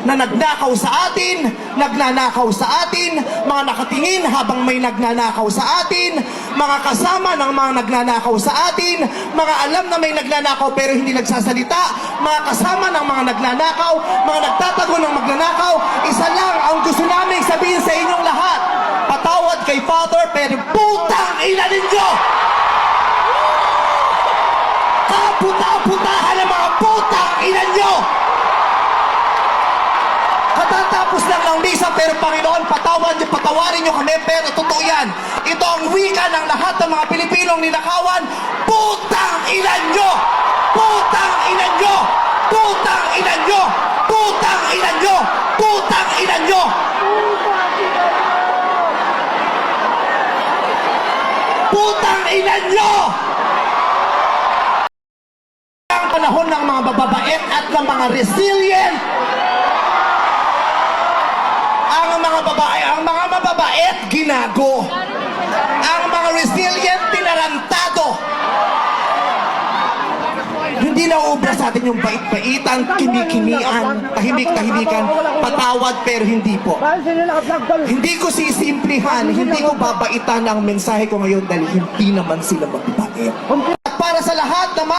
na nagnakaw sa atin, nagnanakaw sa atin, mga nakatingin habang may nagnanakaw sa atin, mga kasama ng mga nagnanakaw sa atin, mga alam na may nagnanakaw pero hindi nagsasalita, mga kasama ng mga nagnanakaw, mga nagtatago ng magnanakaw. Isa lang ang gusto namin sabihin sa inyong lahat: patawad kay Father, pero putang ina ninyo! Kaputa-putahan ng mga putang ina nyo! Katatapos lang ng misa, pero Panginoon, patawarin nyo kami, pero totoo yan. Ito ang wika ng lahat ng mga Pilipinong ninakawan: putang ina nyo! Putang ina nyo! Putang ina nyo! Putang ina nyo! Putang ina nyo! Putang ina nyo! Ang panahon ng mga mababait at ng mga resilient. Ang mga mababait, ginago. Ang mga resilient, tinarantado. Hindi na ubra sa atin yung bait-baitan, kimikimian, tahimik-tahimikan, patawad pero hindi po. Hindi ko sisimplihan, hindi ko babaitan ang mensahe ko ngayon dahil hindi naman sila mababait.